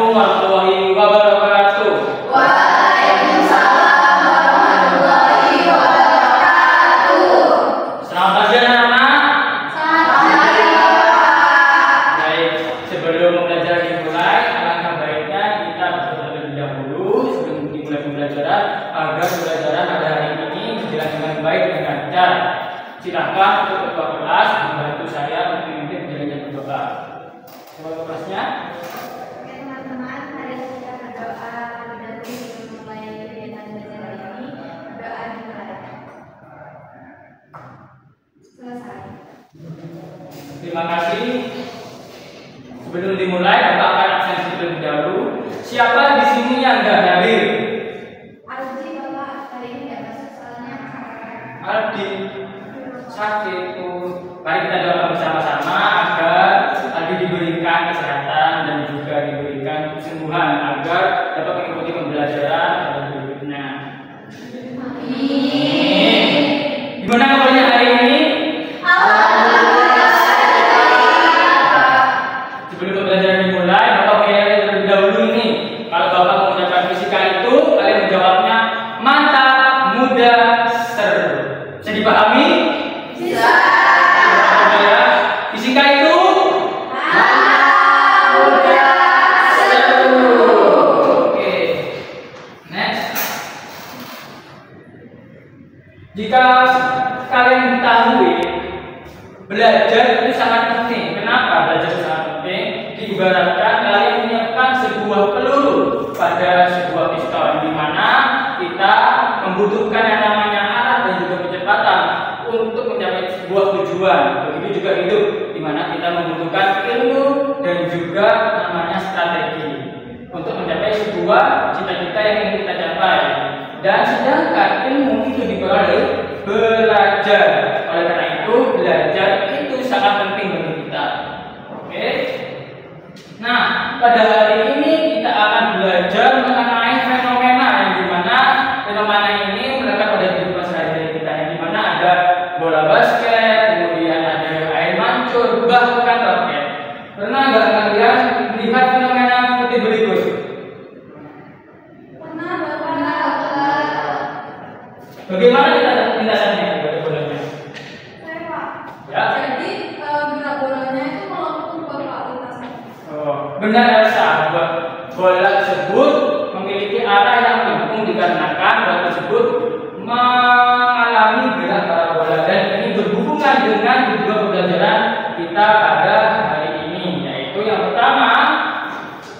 Assalamualaikum warahmatullahi wabarakatuh. Waalaikumsalam warahmatullahi wabarakatuh. Selamat pagi anak-anak. Selamat pagi, Pak. Baik, sebelum belajar dimulai, alangkah baiknya kita berdoa terlebih dahulu sebelum dimulai pembelajaran agar pembelajaran pada hari ini berjalan dengan baik dan lancar. Silakan untuk ketua kelas membantu saya untuk memimpin jalannya berdoa. Ketua kelasnya. Oke teman-teman, mari kita berdoa terlebih dahulu sebelum mulai kegiatan belajar ini. Berdoa dimulai. Selesai. Terima kasih. Sebelum dimulai, Bapak akan absensi terlebih dahulu. Siapa di sini yang nggak hadir? Arji, Bapak hari ini nggak masuk soalnya. Aldi sakit tuh. Mari kita doa bersama-sama agar Aldi diberikan kesehatan dan juga diberikan kesembuhan agar dapat mengikuti pembelajaran pada berikutnya. Amin. Gimana kabarnya hari ini? Alhamdulillah. Sebelum pembelajaran dimulai, Bapak punya terlebih dahulu ini. Kalau Bapak mengucapkan fisika itu, kalian menjawabnya mantap, mudah, seru. Bisa dipahami? Bisa. Fisika itu Mudah, seru. oke. Next. Jika kalian ketahui, belajar itu sangat penting. Kenapa belajar itu sangat penting? Diibaratkan kalian menyiapkan sebuah peluru pada sebuah pistol, di mana kita membutuhkan yang namanya arah dan juga kecepatan untuk mencapai sebuah tujuan. Begitu juga hidup, di mana kita membutuhkan ilmu dan juga namanya strategi untuk mencapai sebuah cita-cita yang ingin kita capai. Dan sedangkan ilmu itu diperoleh belajar. Oleh karena itu, belajar itu sangat penting bagi kita. Oke. Nah, pada hari ini kita akan belajar mengenai fenomena yang dimana fenomena ini melekat pada kehidupan sehari-hari kita, yang dimana ada bola basket, kemudian ada air mancur, bahkan roket. Pernah nggak kalian melihat fenomena seperti berikut? Pernah, Bapak? Bagaimana kita lintasannya pada bolanya? Saya, Pak. Ya. Jadi gerak bolanya itu melengkung, Bapak, lintasan. Oh, benar Elsa. Bola tersebut memiliki arah yang melengkung dikarenakan bola tersebut mengalami gerak parabola, dan ini berhubungan dengan kedua pembelajaran kita pada hari ini, yaitu yang pertama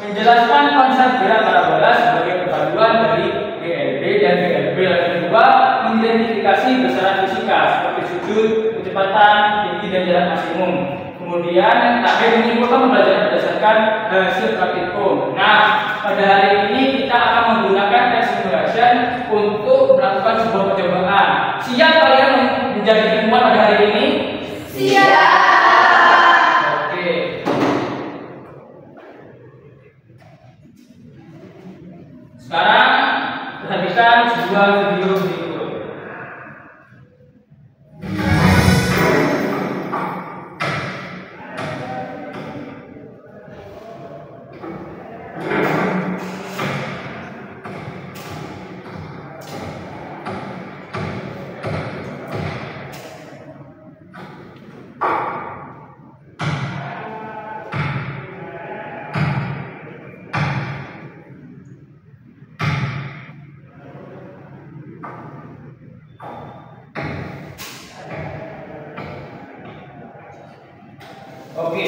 menjelaskan konsep gerak parabola sebagai perpaduan dari GLB dan GLB. Yang kedua mengidentifikasi besaran fisika seperti sudut, kecepatan, tinggi dan jarak maksimum. Kemudian yang terakhir menyimpulkan pembelajaran berdasarkan hasil praktikum. Nah, pada hari ini kita akan menggunakan tes simulation untuk melakukan sebuah percobaan. Siap kalian menjadi ilmuwan pada hari ini? Siap. Oke. Sekarang perhatikan sebuah video berikut. Oke.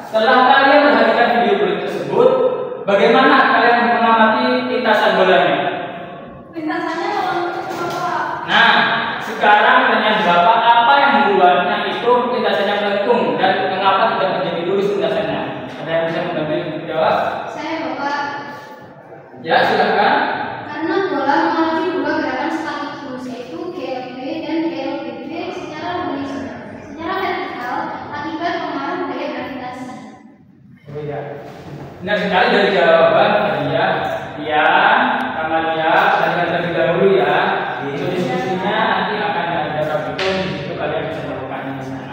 Setelah kalian perhatikan video berikut tersebut, bagaimana kalian mengamati lintasan bolanya? Lintasannya melengkung, Bapak. Nah, sekarang pertanyaan Bapak, apa yang membuatnya itu lintasannya melengkung dan mengapa tidak menjadi lurus lintasannya? Ada yang bisa mendampingi untuk jawab? Saya, Bapak. Ya, silakan. Karena bola mengalami dua gerakan sekaligus, yaitu GLB dan GLBB secara vertikal akibat pengaruh gaya gravitasi. Oh iya. Benar sekali dari jawaban Maria. Ya, Amalia, perhatikan terlebih dahulu ya. Untuk diskusinya nanti akan ada praktikum, di situ kalian bisa melakukannya di sana.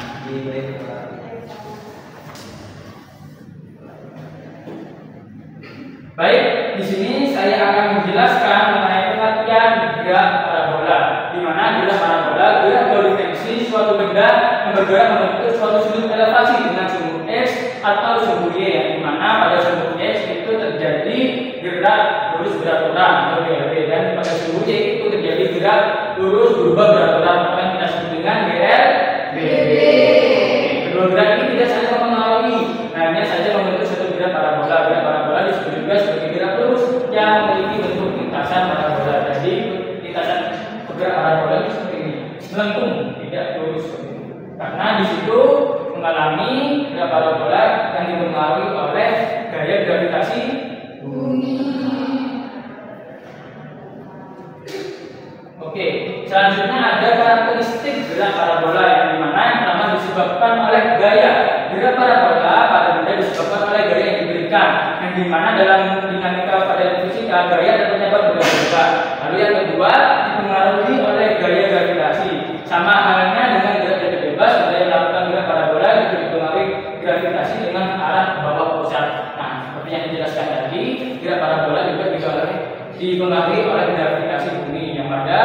Baik, di sini saya akan menjelaskan mengenai pengertian gerak parabola, di mana gerak parabola gerak berdimensi suatu benda yang bergerak membentuk suatu sudut elevasi dengan sumbu x atau sumbu y, yang di mana pada sumbu x itu terjadi gerak lurus beraturan atau GLB, dan pada sumbu y itu terjadi gerak lurus berubah beraturan atau yang kita sebut dengan GLB. Kedua gerak ini tidak saling mempengaruhi, hanya saja membentuk suatu gerak parabola. Gerak parabola disebut juga sebagai gerak lurus yang memiliki bentuk lintasan parabola. Jadi lintasan gerak parabola itu seperti ini, melengkung, tidak lurus. Karena di situ mengalami gerak parabola yang dipengaruhi oleh gaya gravitasi bumi. Oke, selanjutnya ada karakteristik gerak parabola yang dimana yang pertama disebabkan oleh gaya. Gerak parabola pada benda disebabkan oleh gaya yang diberikan, yang dimana dalam dinamika pada fisika gaya tentunya berbeda-beda. Lalu yang kedua dipengaruhi oleh gaya gravitasi. Sama halnya dengan gerak jatuh bebas, gaya yang dilakukan gerak parabola juga dipengaruhi gravitasi dengan arah bawah pusat. Nah, seperti yang dijelaskan tadi, gerak parabola juga dipengaruhi oleh gravitasi bumi yang pada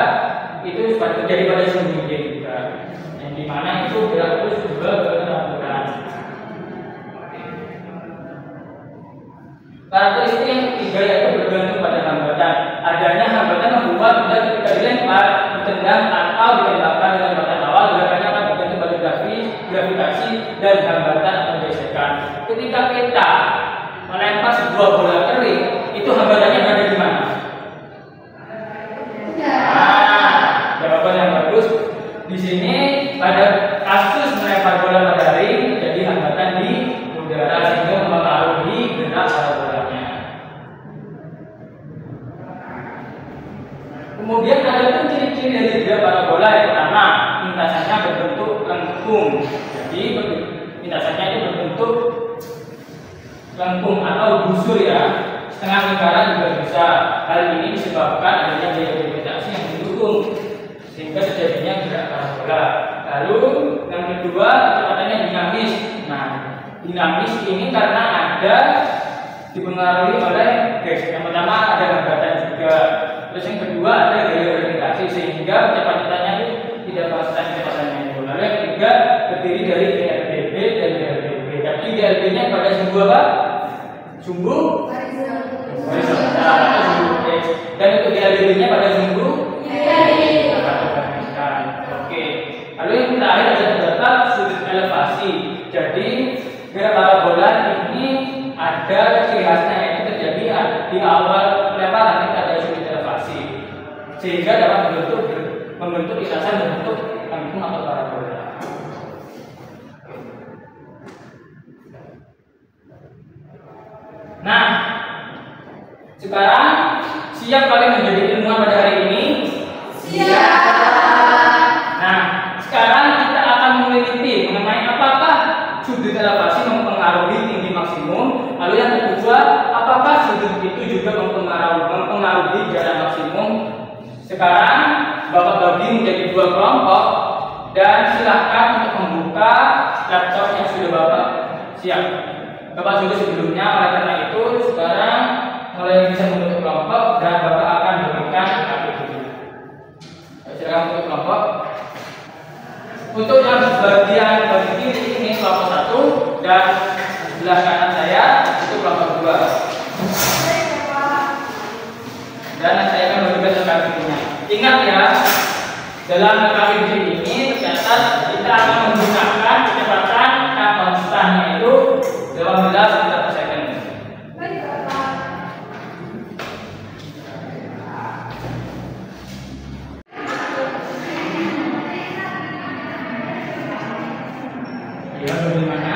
itu terjadi pada sumbu Y juga, yang dimana itu gerak lurus juga beraturan. Karakteristik yang ketiga yaitu bergantung pada hambatan. Adanya hambatan membuat benda ketika dilempar, ditendang atau ditembakkan dengan hambatan awal, gerakannya akan bergantung pada gravitasi dan hambatan atau gesekan. Ketika kita melempar sebuah bola kering, itu hambatannya berada di mana? Jawaban yang bagus. Di sini pada kasus melempar bola pada ring terjadi hambatan di udara sehingga mempengaruhi gerak parabolanya. Kemudian ada pun ciri-ciri dari gerak parabola. Yang pertama, lintasannya berbentuk lengkung. Jadi lintasannya itu berbentuk lengkung atau busur ya. Setengah lingkaran juga bisa. Hal ini disebabkan adanya gaya gravitasi yang mendukung sehingga terjadinya gerak parabola. Lalu yang kedua, kecepatannya dinamis. Nah, dinamis ini karena ada dipengaruhi oleh yang pertama ada hambatan juga. Terus yang kedua ada gaya gravitasi sehingga kecepatannya itu tidak konstan kecepatannya itu. Lalu yang ketiga terdiri dari GLBB dan GLBB. Tapi GLB-nya pada sumbu apa? Sumbu horizontal atau sumbu X. Dan untuk GLBB-nya pada sumbu Y. Oke. Lalu yang terakhir ada terdapat sudut elevasi. Jadi gerak parabola ini ada ciri khasnya yaitu terjadi di awal pelemparan kita ada sudut elevasi sehingga dapat membentuk lintasan berbentuk lengkung atau parabola. Nah, sekarang siap kalian menjadi ilmuwan pada hari ini? Siap. Nah, sekarang kita akan meneliti mengenai apakah sudut elevasi mempengaruhi tinggi maksimum. Lalu yang kedua, apakah sudut itu juga mempengaruhi jarak maksimum. Sekarang Bapak bagi menjadi dua kelompok dan silahkan untuk membuka laptop yang sudah Bapak siap. Bapak sudah sebelumnya, oleh karena itu sekarang mulai bisa membentuk kelompok dan Bapak akan berikan APK. Silakan untuk kelompok. Untuk yang bagian kiri ini kelompok 1 dan sebelah kanan saya itu kelompok 2. Dan saya akan memberikan APK-nya. Ingat ya, dalam APK ini tercatat kita akan menggunakan kecepatan yang konstan yaitu 12 meter per second. Ya, bagaimana?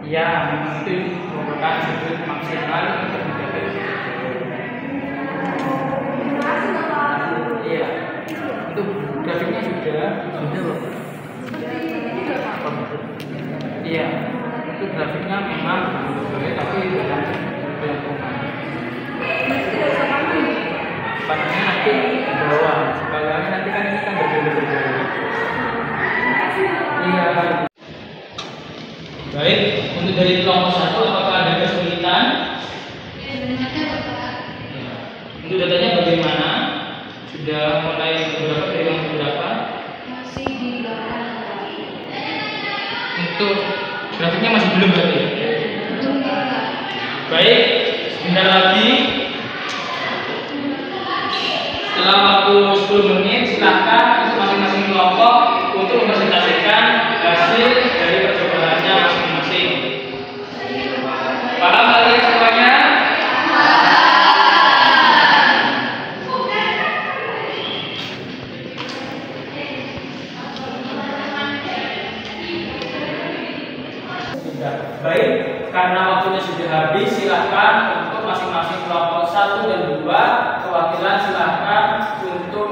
Ya, memang itu merupakan sudut maksimal untuk mencapai. Iya, untuk grafiknya sudah. Iya, itu grafiknya memang boleh tapi dalam lingkungan. Panasnya nanti di bawah. Kalau nanti kan ini kan berbeda-beda. Iya. Baik, untuk dari kelompok 1 apakah ada kesulitan? Untuk datanya bagaimana? Sudah mulai beberapa dari yang beberapa? Masih di bawah. Untuk grafiknya masih belum berarti? Belum Pak. Baik, sebentar lagi. Setelah waktu 10 menit, silakan untuk masing-masing kelompok untuk mempresentasikan hasil dari percobaannya masing-masing. Paham kalian semuanya? Baik, karena waktunya sudah habis, silakan untuk masing-masing kelompok 1 dan 2 kewakilan silakan untuk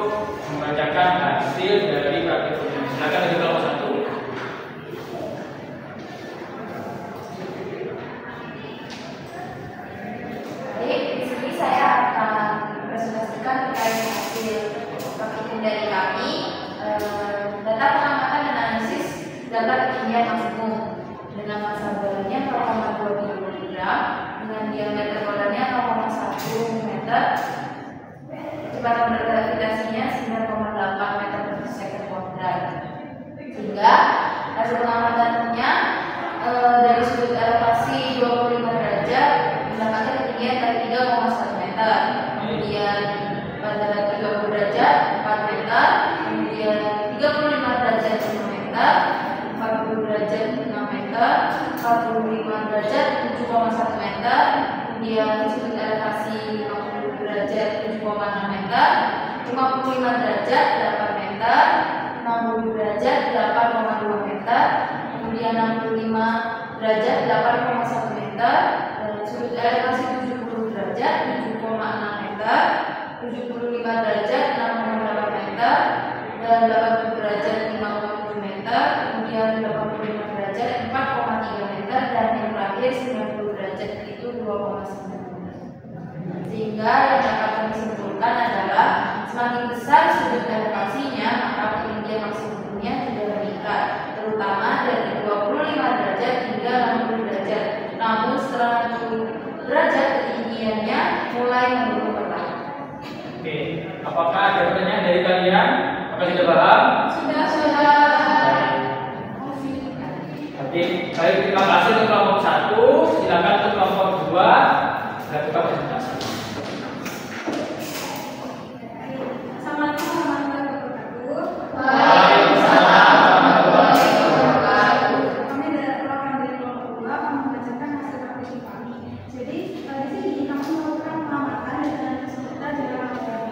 membacakan hasil dari praktikum. Silakan dari kelompok 1. Baik, di sini saya akan presentasikan terkait hasil praktikum dari kami, data pengamatan dan analisis data ketinggian maksimum dengan massa bolarnya 0,2 kg dengan diameter bolarnya 0,1 meter, kecepatan bergravitasinya 9,8 meter per second kuadrat. Sehingga hasil pengamatannya dari sudut elevasi 25 derajat mendapatkan ketinggian dari 3,1 meter, kemudian pada 30 derajat 4 meter, kemudian 35 derajat 5 meter, 40 derajat 6 meter, 45 derajat 7,1 meter, kemudian sudut elevasi 50 derajat 7,6 meter, 55 derajat 8 meter, 60 derajat 8,2 meter, kemudian 65 derajat 8,1 meter, sudut elevasi 70 derajat 7,6 meter, 75 derajat 6,8 meter, dan 80 derajat 5,7 meter, kemudian 85 derajat 4,3 meter, dan yang terakhir 90 derajat itu 2,9 meter. Sehingga yang dapat kami simpulkan adalah semakin besar sudut elevasinya, maka ketinggian maksimumnya tidak meningkat, terutama dari 25 derajat hingga 60 derajat. Namun setelah 60 derajat ketinggiannya mulai menurun perlahan. Oke, apakah ada pertanyaan dari kalian? Apakah sudah paham? Sudah. Oke, baik, terima kasih untuk kelompok 1. Silakan untuk kelompok 2 lakukan presentasi. Assalamualaikum warahmatullahi wabarakatuh. Waalaikumsalam warahmatullahi wabarakatuh. Kami dari perwakilan dari kelompok 2 akan membacakan hasil praktikum kami. Jadi di sini kami melakukan pengamatan dan analisis data jarak jauh,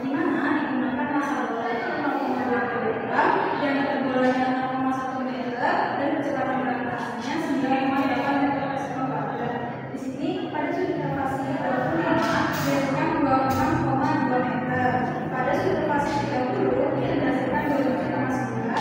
di mana digunakan massa bola itu 0,2 kg, diameter bolanya 0,1 meter, dan kecepatan gravitasinya 9,8 meter per sekon kuadrat. Di sini pada sudut elevasi 25 dihasilkan 26,2 meter. Pada sudut elevasi 30 itu dihasilkan 27,9.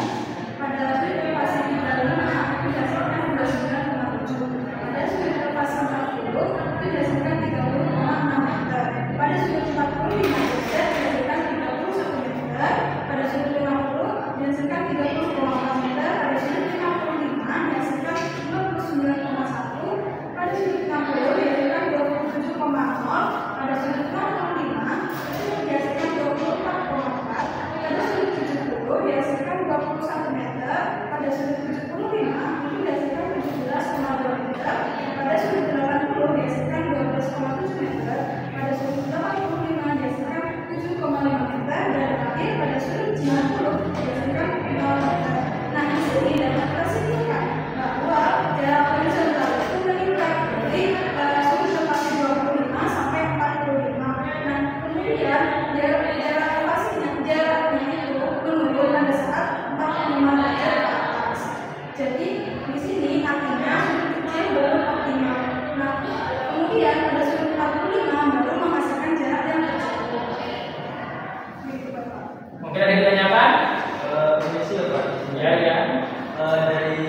Pada sudut elevasi 35 itu dihasilkan 29,7. Pada sudut elevasi 40 itu dihasilkan 30,6 meter. Pada sudut 45 derajat dihasilkan 31 meter. Pada sudut 50 dihasilkan 30,4 meter. Pada sudut 55 dihasilkan 29,1. Pada sudut 60 dihasilkan 27,0. Pada sudut 65 itu dihasilkan 24,4. Pada sudut 70 dihasilkan 21 meter. Pada sudut 75 itu dihasilkan 17,2 meter. Pada sudut 80 dihasilkan 12,7 meter. Pada sudut 85 dihasilkan 7,5 meter. Dan terakhir pada sudut 90 dihasilkan 0 meter. Nah, di sini dapat kita simpulkan bahwa jarak horizontal itu meningkat dari sudut elevasi 25 sampai 45. Nah, kemudian jaraknya itu menurun pada saat 45 derajat ke atas. Jadi di sini artinya sudut kecil belum optimal. Nah, kemudian pada sudut 45 baru menghasilkan jarak yang kecil. Gitu, Bapak. Mungkin ada yang ditanyakan? Permisi ya Pak. Ya. Dari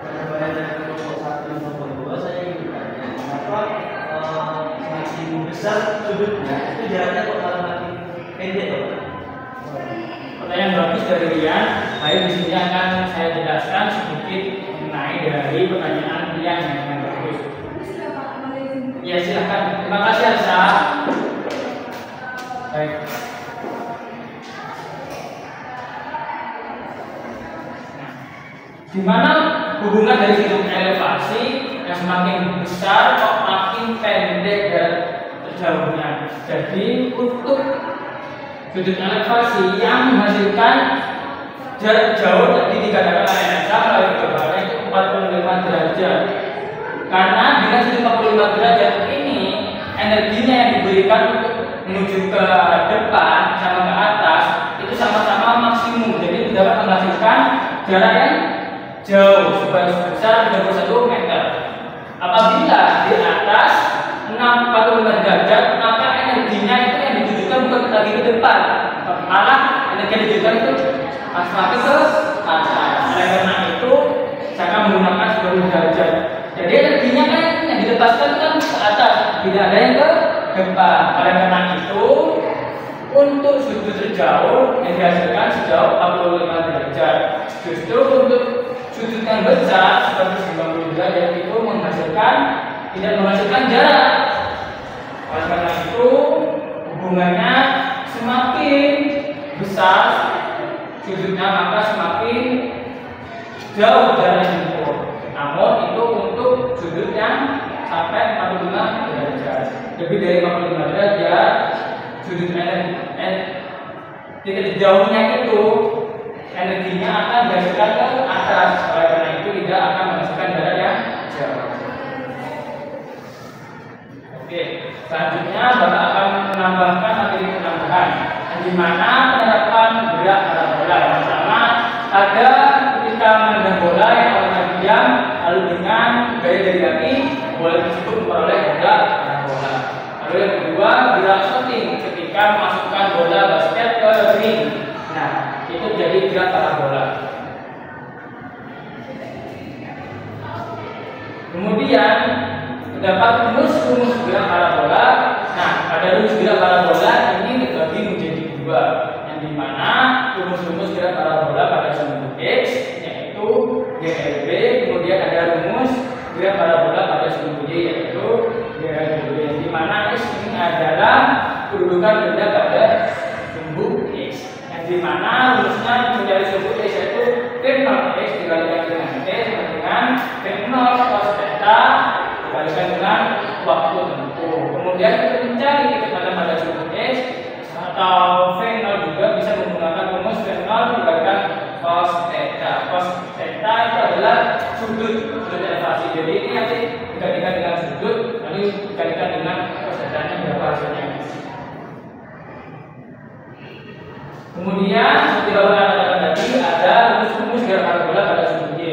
percobaan dari kelompok 1 dan kelompok 2 saya ingin bertanya, kenapa semakin besar sudutnya itu jaraknya kok malah makin pendek Pak? Pertanyaan bagus dari Rian. Baik, di sini akan saya jelaskan sedikit mengenai dari pertanyaan yang bagus. Sudah Pak, boleh. Ya silahkan. Terima kasih Arsa. Baik. Di mana hubungan dari sudut elevasi yang semakin besar kok makin pendek dan terjauhnya. Jadi untuk sudut elevasi yang menghasilkan jarak jauh tadi dikatakan oleh NASA melalui gambarnya itu 45 derajat. Karena dengan sudut 45 derajat ini energinya yang diberikan untuk menuju ke depan sama ke atas itu sama-sama maksimum. Jadi dapat menghasilkan jarak yang jauh sebesar 31 meter. Apabila di atas 45 derajat maka energinya itu yang ditujukan bukan lagi ke depan, malah energi yang ditujukan itu semakin ke atas. Oleh karena itu saya menggunakan 90 derajat. Jadi energinya kan yang dilepaskan kan ke atas, tidak ada yang ke depan. Oleh karena itu untuk sudut terjauh yang dihasilkan sejauh 45 derajat. Justru untuk sudut yang besar seperti 90 derajat itu tidak menghasilkan jarak. Oleh karena itu hubungannya semakin besar sudutnya maka semakin jauh jarak yang ditempuh. Namun itu untuk sudut yang sampai 45 derajat. Lebih dari 45 derajat sudut titik jauhnya itu energinya akan dihasilkan ke atas. Oleh karena itu tidak akan menghasilkan jarak yang jauh. Oke, selanjutnya Bapak akan menambahkan materi penambahan di mana penerapan gerak parabola. Yang pertama ada ketika menendang bola yang awalnya diam lalu dengan gaya dari kaki bola tersebut memperoleh gerak parabola. Lalu yang kedua gerak shooting ketika memasukkan bola basket ke ring. Nah, itu jadi gerak parabola. Kemudian terdapat rumus gerak parabola. Nah, pada rumus gerak parabola ini dibagi menjadi dua, yang dimana rumus gerak parabola pada sumbu X yaitu GLB, kemudian ada rumus gerak parabola pada sumbu Y yaitu GLB, yang dimana X ini adalah kedudukan benda pada sumbu X, yang dimana rumusnya mencari sumbu X yaitu V0 X dikalikan dengan T sama dengan V0 cos theta dikalikan dengan waktu tempuh. Kemudian untuk mencari kecepatan pada sumbu X atau V0 juga bisa menggunakan rumus V0 dikalikan cos theta. Cos theta itu adalah sudut elevasi. Jadi ini nanti dikalikan dengan sudut, lalu dikalikan dengan cos theta-nya berapa hasilnya. Kemudian seperti Bapak katakan tadi ada rumus gerak parabola pada sumbu Y.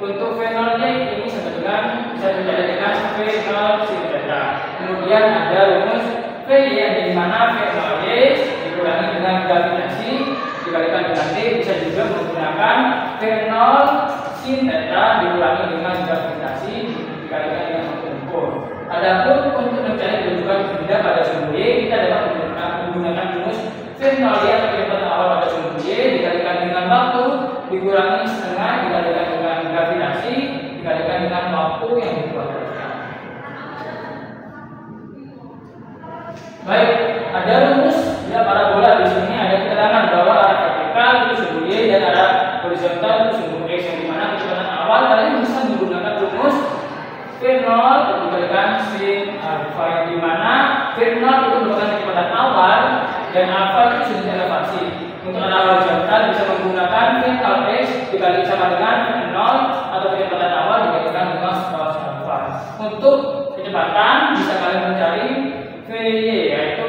Untuk V0 nya ini sama dengan bisa dicari dengan V0 sin theta. Kemudian ada rumus VY yang dimana V0 Y dikurangi dengan gravitasi dikalikan dengan T, bisa juga menggunakan V0 sin theta dikurangi dengan gravitasi dikalikan dengan waktu tempuh. Adapun untuk mencari kedudukan benda pada sumbu Y kita dapat menggunakan rumus V0 Y atau kecepatan awal pada sumbu Y dikalikan dengan waktu dikurangi setengah dikalikan dengan gravitasi dikalikan dengan waktu yang dikuadratkan. Baik, ada rumus ya parabola. Di sini ada keterangan bahwa arah vertikal itu sumbu Y dan arah horizontal itu sumbu X, yang dimana kecepatan awal kalian bisa menggunakan rumus V0 dikalikan sin alfa, yang dimana V0 itu merupakan kecepatan awal dan alfa itu sudut elevasi. Untuk arah horizontal bisa menggunakan V0 X dikali sama dengan V0 atau kecepatan awal dikalikan dengan cos alfa. Untuk kecepatan bisa kalian mencari VY yaitu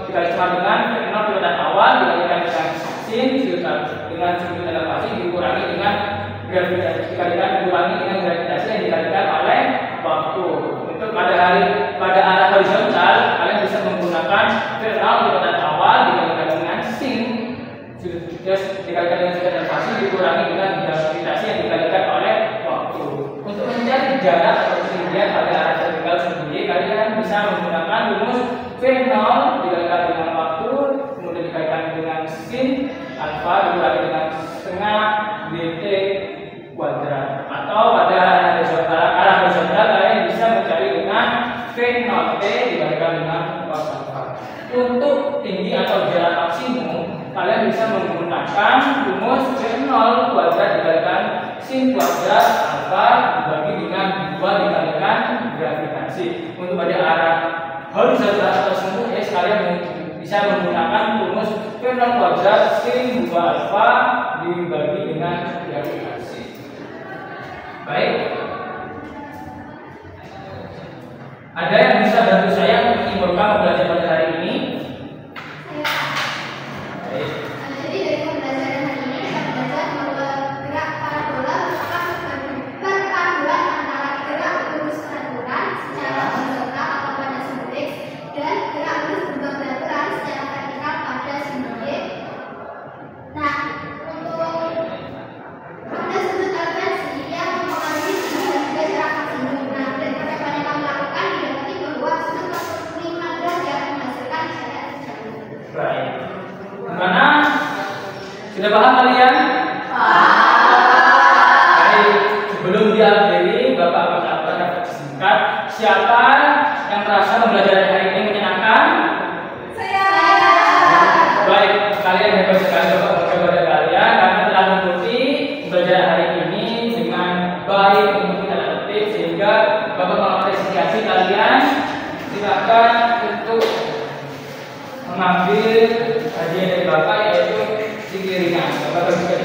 dikali sama dengan V0 kecepatan awal dikalikan dengan sin dengan sudut elevasi dikurangi dengan gravitasi dikurangi dengan gravitasi yang dikalikan oleh waktu. Untuk pada arah horizontal kalian bisa menggunakan V0 kecepatan awal dikalikan dengan sin dikalikan dengan sudut elevasi dikurangi dengan gravitasi yang dikalikan oleh waktu. Untuk mencari jarak atau ketinggian pada arah vertikal sumbu Y kalian bisa menggunakan rumus V0 dikalikan dengan waktu kemudian dikalikan dengan sin alfa dikurangi dengan setengah dt kuadrat, atau pada alfa dibagi dengan 2 dikalikan gravitasi. Untuk pada arah horizontal tersebut ya sekalian bisa menggunakan rumus P0 kuadrat sin 2 alfa dibagi dengan gravitasi. Baik. Ada yang bisa bantu saya untuk menyimpulkan pembelajaran pada hari ini? Baik. Jadi dari pembelajaran hari ini kita belajar bahwa gerak parabola merupakan perpaduan antara gerak lurus beraturan secara horizontal atau pada sumbu X dan gerak lurus berubah beraturan secara vertikal pada sumbu Y. Nah, untuk pada sudut referensi yang mempengaruhi sini dan juga jarak maksimum. Nah, dari percobaan yang kami lakukan didapati bahwa sudut 45 derajat menghasilkan jarak terjauh. Baik. Gimana? Sudah paham kalian? Baik. Sebelum diakhiri, Bapak akan refleksi singkat. Siapa yang merasa pembelajaran hari ini menyenangkan? Baik, kalian hebat sekali Bapak kepada kalian karena telah mengikuti pembelajaran hari ini dengan baik mengikuti tanda tertib sehingga Bapak mengapresiasi kalian. Silakan untuk mengambil hadiah dari Bapak yaitu stiker ringan. Bapak berikan